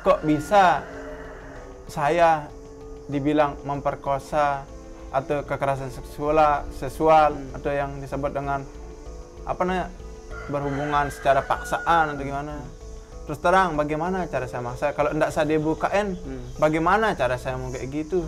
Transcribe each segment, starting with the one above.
kok bisa saya dibilang memperkosa atau kekerasan seksual atau yang disebut dengan apa namanya berhubungan secara paksaan atau gimana. Terus terang, bagaimana cara saya maksa? Kalau tidak saya dibukain, bagaimana cara saya mau kayak gitu?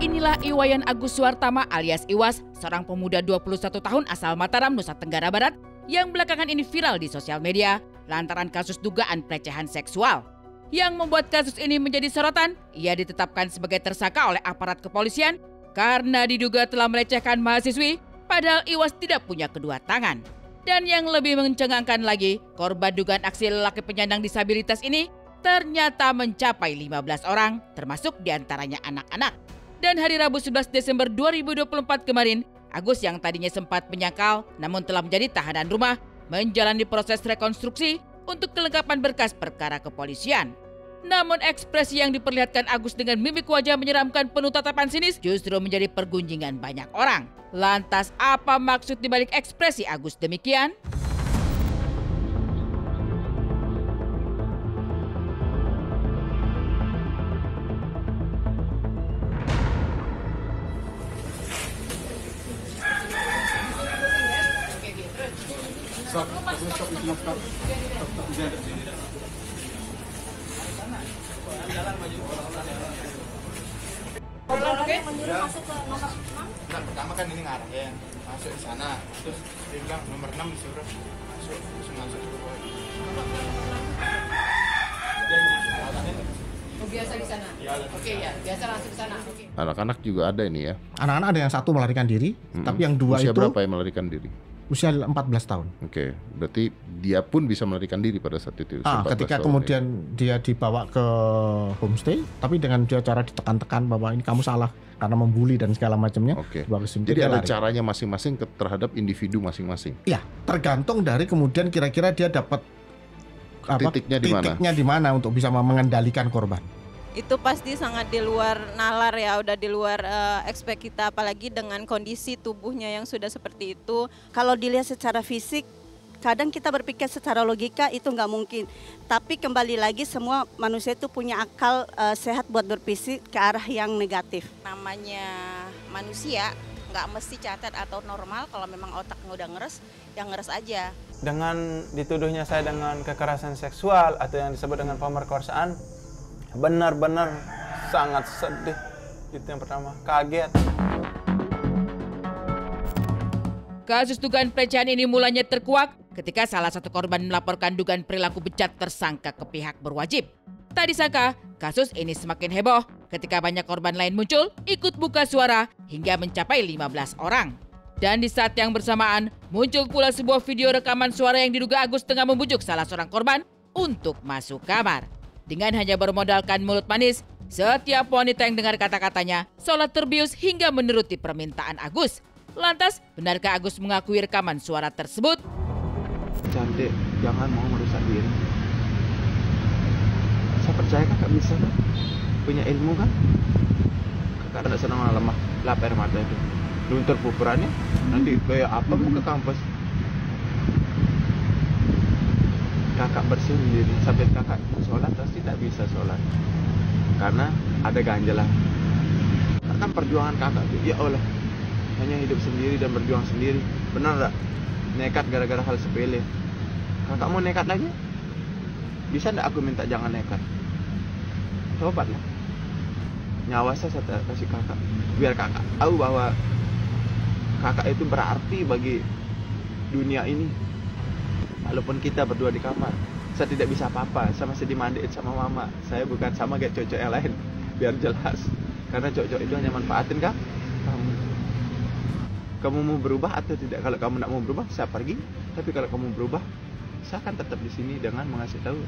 Inilah Iwayan Agus Suartama alias Iwas, seorang pemuda 21 tahun asal Mataram, Nusa Tenggara Barat, yang belakangan ini viral di sosial media lantaran kasus dugaan pelecehan seksual. Yang membuat kasus ini menjadi sorotan, ia ditetapkan sebagai tersangka oleh aparat kepolisian karena diduga telah melecehkan mahasiswi, padahal Iwas tidak punya kedua tangan. Dan yang lebih mencengangkan lagi, korban dugaan aksi lelaki penyandang disabilitas ini ternyata mencapai 15 orang, termasuk diantaranya anak-anak. Dan hari Rabu 11 Desember 2024 kemarin, Agus yang tadinya sempat menyangkal namun telah menjadi tahanan rumah, menjalani proses rekonstruksi untuk kelengkapan berkas perkara kepolisian. Namun ekspresi yang diperlihatkan Agus dengan mimik wajah menyeramkan penuh tatapan sinis justru menjadi pergunjingan banyak orang. Lantas apa maksud dibalik ekspresi Agus demikian? Nah, pertama kan ini ngarahin masuk di sana, terus dia bilang nomor 6 disuruh masuk, langsung masuk. Oh, biasa di sana? Oke ya, biasa langsung di sana. Oke. Anak-anak juga ada ini ya. Anak-anak ada yang satu melarikan diri, tapi yang dua usia itu berapa yang melarikan diri? usia 14 tahun. Oke, berarti dia pun bisa melarikan diri pada saat itu. Ketika 14 tahun kemudian dia dibawa ke homestay, tapi dengan dia cara ditekan-tekan bahwa ini kamu salah karena membuli dan segala macamnya. Oke. Jadi Jadi ada caranya masing-masing terhadap individu masing-masing. Iya, tergantung dari kemudian kira-kira dia dapat Titiknya di mana untuk bisa mengendalikan korban. Itu pasti sangat di luar nalar ya, udah di luar expect kita, apalagi dengan kondisi tubuhnya yang sudah seperti itu. Kalau dilihat secara fisik, kadang kita berpikir secara logika itu nggak mungkin. Tapi kembali lagi semua manusia itu punya akal sehat buat berpikir ke arah yang negatif. Namanya manusia nggak mesti catat atau normal, kalau memang otaknya udah ngeres, ya ngeres aja. Dengan dituduhnya saya dengan kekerasan seksual atau yang disebut dengan pemerkosaan, benar-benar sangat sedih. Itu yang pertama, kaget. Kasus dugaan pelecehan ini mulanya terkuak ketika salah satu korban melaporkan dugaan perilaku bejat tersangka ke pihak berwajib. Tak disangka, kasus ini semakin heboh ketika banyak korban lain muncul ikut buka suara hingga mencapai 15 orang. Dan di saat yang bersamaan, muncul pula sebuah video rekaman suara yang diduga Agus tengah membujuk salah seorang korban untuk masuk kamar. Dengan hanya bermodalkan mulut manis, setiap wanita yang dengar kata-katanya seolah terbius hingga menuruti permintaan Agus. Lantas, benarkah Agus mengakui rekaman suara tersebut? Cantik, jangan mau merusak diri. Saya percaya kakak bisa kan? Punya ilmu kan? Kakak tidak senang lemah, lap air mata itu. Luntur pupurannya, nanti kayak apa mau ke kampus? Kakak bersih sendiri, sampai kakak sholat pasti tak bisa sholat. Karena ada ganjalan. Kan perjuangan kakak tuh, ya Allah. Hanya hidup sendiri dan berjuang sendiri. Benar tak? Nekat gara-gara hal sepele. Kakak mau nekat lagi? Bisa enggak aku minta jangan nekat? Tobatlah. Nyawa saya kasih kakak. Biar kakak tahu bahwa kakak itu berarti bagi dunia ini. Walaupun kita berdua di kamar, saya tidak bisa apa-apa. Saya masih dimandiin sama mama. Saya bukan sama kayak cowok yang lain. Biar jelas. Karena cowok itu hanya manfaatin kan? Kamu mau berubah atau tidak? Kalau kamu tidak mau berubah, saya pergi. Tapi kalau kamu berubah, saya akan tetap di sini dengan mengasih tahu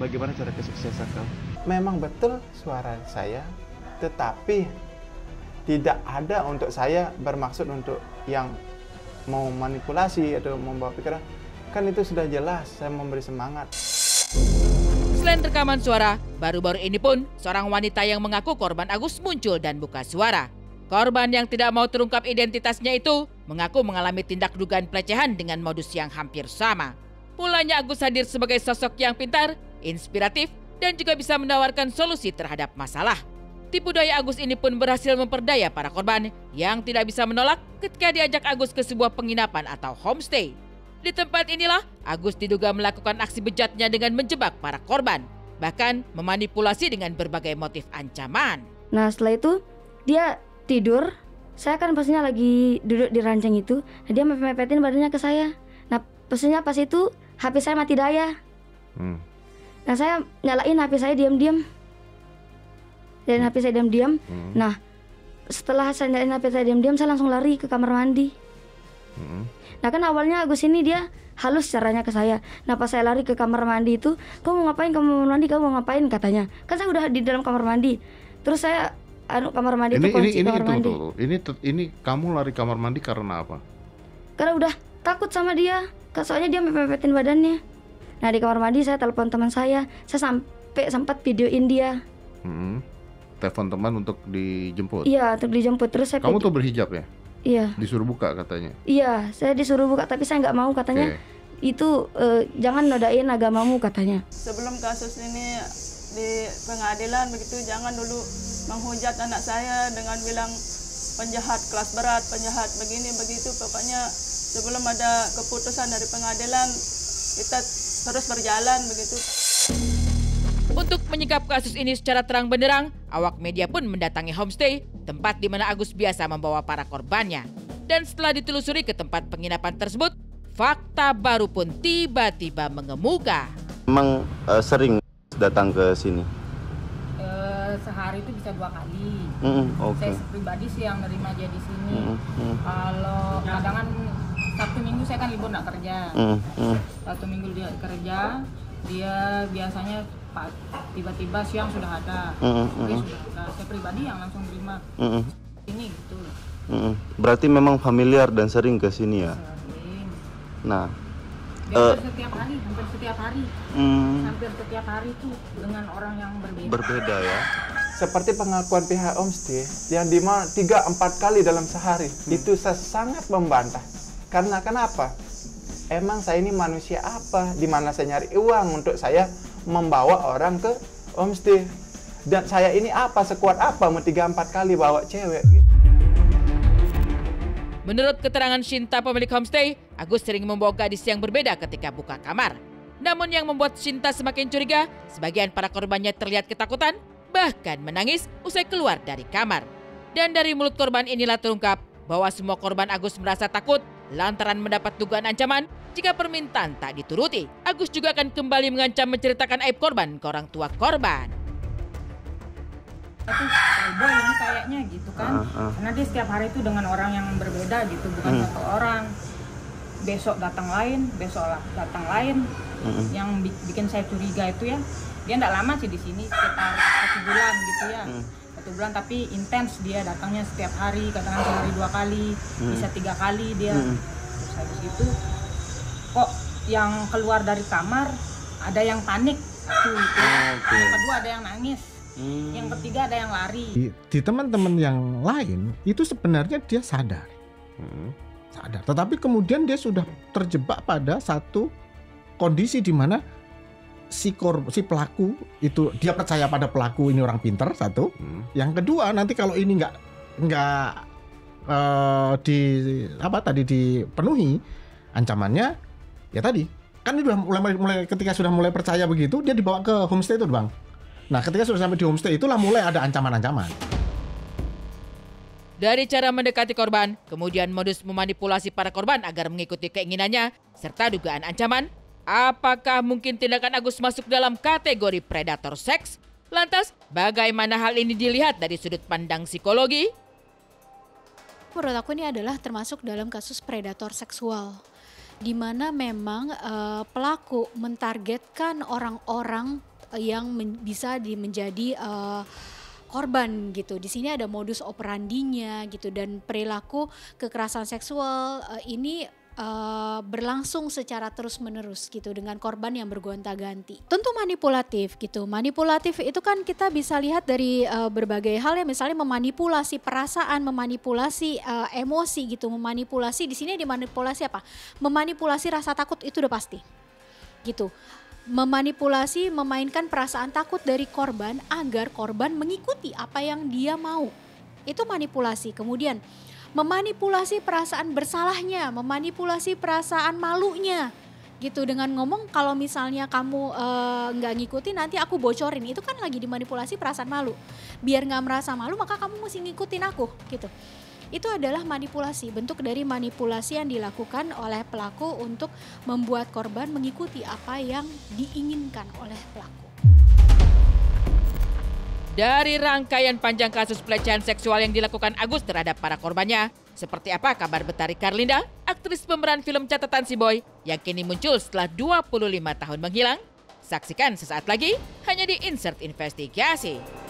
bagaimana cara kesuksesan kamu. Memang betul suara saya, tetapi tidak ada untuk saya bermaksud untuk yang mau manipulasi atau membawa pikiran. Kan itu sudah jelas, saya memberi semangat. Selain rekaman suara, baru-baru ini pun seorang wanita yang mengaku korban Agus muncul dan buka suara. Korban yang tidak mau terungkap identitasnya itu mengaku mengalami tindak dugaan pelecehan dengan modus yang hampir sama. Pulanya Agus hadir sebagai sosok yang pintar, inspiratif, dan juga bisa menawarkan solusi terhadap masalah. Tipu daya Agus ini pun berhasil memperdaya para korban yang tidak bisa menolak ketika diajak Agus ke sebuah penginapan atau homestay. Di tempat inilah Agus diduga melakukan aksi bejatnya dengan menjebak para korban, bahkan memanipulasi dengan berbagai motif ancaman. Nah setelah itu dia tidur, saya kan posisinya lagi duduk di ranjang itu, nah, dia mepetin badannya ke saya. Nah posisinya pas itu HP saya mati daya. Nah saya nyalain HP saya diam-diam. Dan HP saya diam-diam. Nah setelah saya nyalain HP saya diam-diam, saya langsung lari ke kamar mandi. Nah kan awalnya Agus ini dia halus caranya ke saya. Nah pas saya lari ke kamar mandi itu, kamu mau ngapain, kamu mau mandi, kamu mau ngapain katanya. Kan saya udah di dalam kamar mandi. Terus saya kamar mandi itu kunci kamar mandi. Ini kamu lari kamar mandi karena apa? Karena udah takut sama dia. Soalnya dia mepetin badannya. Nah di kamar mandi saya telepon teman saya sampai sempat videoin dia. Telepon teman untuk dijemput? Iya, untuk dijemput. Terus saya kamu tuh berhijab ya? Iya. Disuruh buka katanya? Iya, saya disuruh buka tapi saya nggak mau katanya. Itu jangan nodain agamamu katanya. Sebelum kasus ini di pengadilan begitu, jangan dulu menghujat anak saya dengan bilang penjahat kelas berat, penjahat begini begitu. Pokoknya sebelum ada keputusan dari pengadilan kita terus berjalan begitu. Untuk menyikap kasus ini secara terang benderang, awak media pun mendatangi homestay, tempat di mana Agus biasa membawa para korbannya. Dan setelah ditelusuri ke tempat penginapan tersebut, fakta baru pun tiba-tiba mengemuka. Memang sering datang ke sini? Sehari itu bisa 2 kali. Okay. Saya pribadi sih yang nerima dia di sini. Kalau kadang kan Sabtu Minggu saya kan libur nggak kerja. Sabtu Minggu dia kerja, dia biasanya tiba-tiba siang sudah ada. Sudah ada. Saya pribadi yang langsung terima. Ini gitu. Berarti memang familiar dan sering ke sini ya? Sering. Nah, setiap hari, hampir setiap hari. Hampir setiap hari tuh dengan orang yang berbeda. Berbeda ya. Seperti pengakuan pihak homestay yang dimana 3-4 kali dalam sehari, itu saya sangat membantah. Karena kenapa? Emang saya ini manusia apa? Di mana saya nyari uang untuk saya membawa orang ke homestay? Dan saya ini apa? Sekuat apa? Mau 3-4 kali bawa cewek gitu. Menurut keterangan Shinta pemilik homestay, Agus sering membawa gadis yang berbeda ketika buka kamar. Namun yang membuat Shinta semakin curiga, sebagian para korbannya terlihat ketakutan, bahkan menangis usai keluar dari kamar. Dan dari mulut korban inilah terungkap bahwa semua korban Agus merasa takut lantaran mendapat dugaan ancaman jika permintaan tak dituruti. Agus juga akan kembali mengancam menceritakan aib korban ke orang tua korban. Itu playboy ini kayaknya gitu kan. Karena dia setiap hari itu dengan orang yang berbeda gitu, bukan satu orang. Besok datang lain, besok datang lain. Yang bikin saya curiga itu ya, dia enggak lama sih di sini, sekitar 1 bulan gitu ya. 1 bulan tapi intens dia datangnya setiap hari, kadang-kadang sehari 2 kali, bisa 3 kali dia. Terus habis itu kok yang keluar dari kamar ada yang panik, yang kedua ada yang nangis. Yang ketiga ada yang lari. Di teman-teman yang lain itu sebenarnya dia sadar, tetapi kemudian dia sudah terjebak pada satu kondisi di mana si pelaku itu dia percaya pada pelaku ini orang pintar satu. Yang kedua nanti kalau ini nggak dipenuhi ancamannya, ya tadi kan ini udah mulai ketika sudah mulai percaya begitu dia dibawa ke homestay itu bang. Nah ketika sudah sampai di homestay itulah mulai ada ancaman-ancaman. Dari cara mendekati korban, kemudian modus memanipulasi para korban agar mengikuti keinginannya, serta dugaan ancaman, apakah mungkin tindakan Agus masuk dalam kategori predator seks? Lantas, bagaimana hal ini dilihat dari sudut pandang psikologi? Menurut aku ini adalah termasuk dalam kasus predator seksual, di mana memang pelaku mentargetkan orang-orang yang bisa menjadi korban gitu. Di sini ada modus operandinya gitu, dan perilaku kekerasan seksual ini berlangsung secara terus-menerus gitu dengan korban yang bergonta-ganti. Tentu manipulatif gitu. Manipulatif itu kan kita bisa lihat dari berbagai hal ya, misalnya memanipulasi perasaan, memanipulasi emosi gitu, memanipulasi di sini dimanipulasi apa? Memanipulasi rasa takut itu udah pasti. Gitu. memanipulasi, memainkan perasaan takut dari korban agar korban mengikuti apa yang dia mau. Itu manipulasi. Kemudian memanipulasi perasaan bersalahnya, memanipulasi perasaan malunya. Gitu, dengan ngomong kalau misalnya kamu nggak ngikutin nanti aku bocorin. Itu kan lagi dimanipulasi perasaan malu. Biar nggak merasa malu maka kamu mesti ngikutin aku gitu. Itu adalah manipulasi, bentuk dari manipulasi yang dilakukan oleh pelaku untuk membuat korban mengikuti apa yang diinginkan oleh pelaku. Dari rangkaian panjang kasus pelecehan seksual yang dilakukan Agus terhadap para korbannya, seperti apa kabar Betari Karlinda, aktris pemeran film Catatan Si Boy yang kini muncul setelah 25 tahun menghilang? Saksikan sesaat lagi hanya di Insert Investigasi.